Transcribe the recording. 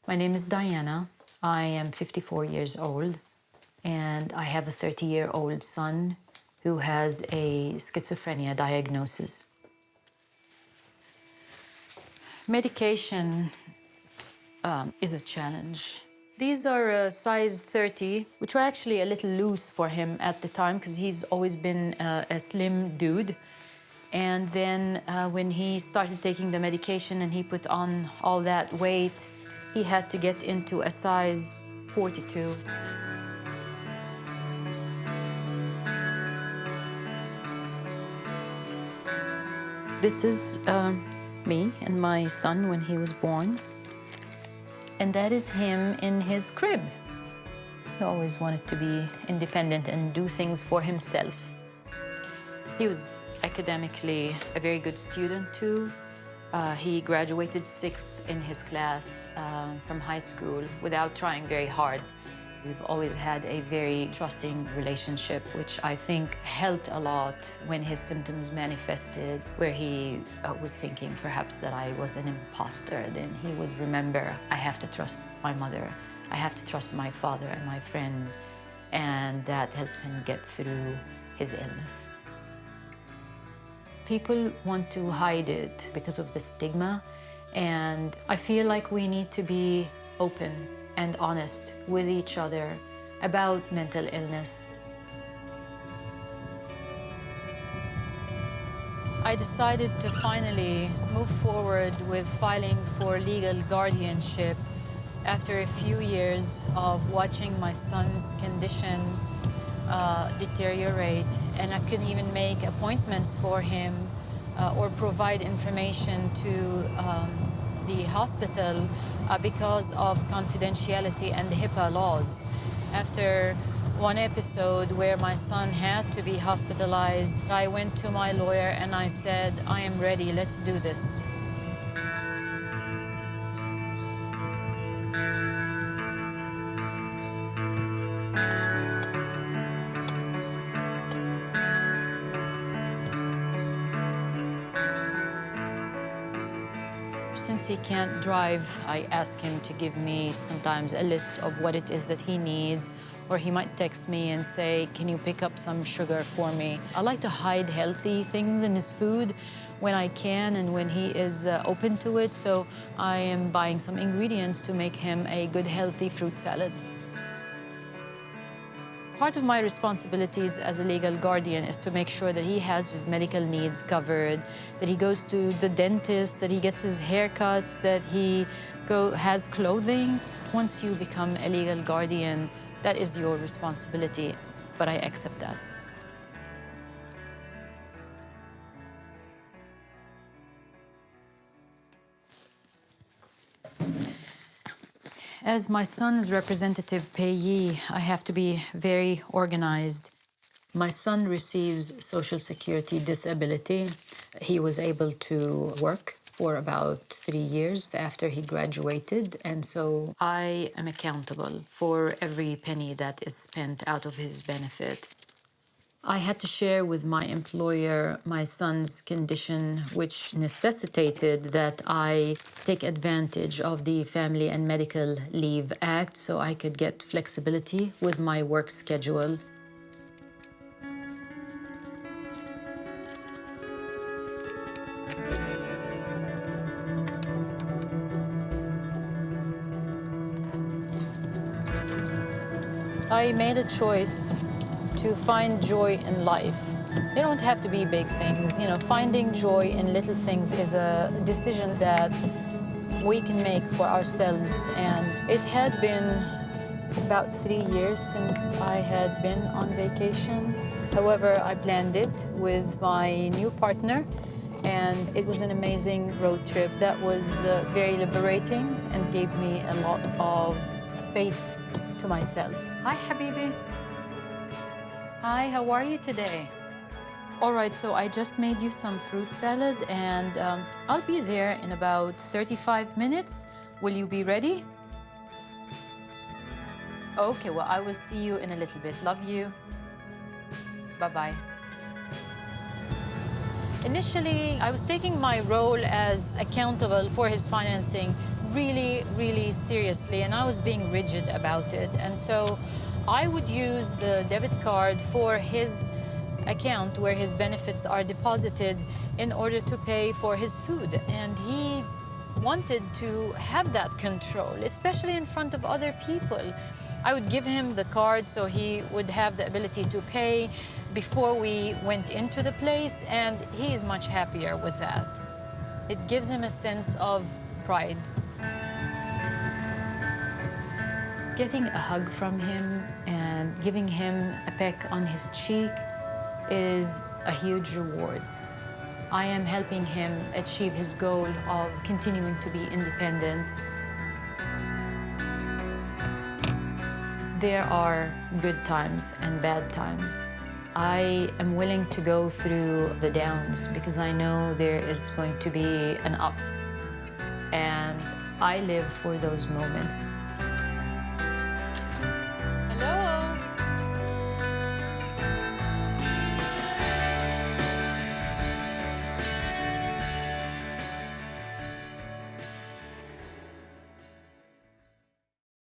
My name is Diana. I am 54 years old, and I have a 30-year-old son who has a schizophrenia diagnosis. Medication is a challenge. These are a size 30, which were actually a little loose for him at the time because he's always been a slim dude. And then when he started taking the medication and he put on all that weight, he had to get into a size 42. This is me and my son when he was born. And that is him in his crib. He always wanted to be independent and do things for himself. He was academically a very good student too. He graduated 6th in his class from high school without trying very hard. We've always had a very trusting relationship, which I think helped a lot when his symptoms manifested, where he was thinking perhaps that I was an imposter. Then he would remember, I have to trust my mother, I have to trust my father and my friends, and that helps him get through his illness. People want to hide it because of the stigma, and I feel like we need to be open and honest with each other about mental illness. I decided to finally move forward with filing for legal guardianship after a few years of watching my son's condition deteriorate, and I couldn't even make appointments for him or provide information to the hospital because of confidentiality and HIPAA laws. After one episode where my son had to be hospitalized, I went to my lawyer and I said, I am ready, let's do this. Since he can't drive, I ask him to give me sometimes a list of what it is that he needs, or he might text me and say, can you pick up some sugar for me? I like to hide healthy things in his food when I can and when he is open to it, so I am buying some ingredients to make him a good, healthy fruit salad. Part of my responsibilities as a legal guardian is to make sure that he has his medical needs covered, that he goes to the dentist, that he gets his haircuts, that he has clothing. Once you become a legal guardian, that is your responsibility, but I accept that. As my son's representative payee, I have to be very organized. My son receives Social Security disability. He was able to work for about 3 years after he graduated, and so I am accountable for every penny that is spent out of his benefit. I had to share with my employer my son's condition, which necessitated that I take advantage of the Family and Medical Leave Act so I could get flexibility with my work schedule. I made a choice to find joy in life. They don't have to be big things. You know, finding joy in little things is a decision that we can make for ourselves. And it had been about 3 years since I had been on vacation. However, I planned it with my new partner, and it was an amazing road trip that was very liberating and gave me a lot of space to myself. Hi, Habibi. Hi, how are you today? All right, so I just made you some fruit salad, and I'll be there in about 35 minutes. Will you be ready? Okay, well, I will see you in a little bit. Love you. Bye-bye. Initially, I was taking my role as accountable for his financing really, really seriously, and I was being rigid about it. And so I would use the debit card for his account where his benefits are deposited in order to pay for his food. And he wanted to have that control, especially in front of other people. I would give him the card so he would have the ability to pay before we went into the place, and he is much happier with that. It gives him a sense of pride. Getting a hug from him and giving him a peck on his cheek is a huge reward. I am helping him achieve his goal of continuing to be independent. There are good times and bad times. I am willing to go through the downs because I know there is going to be an up. And I live for those moments.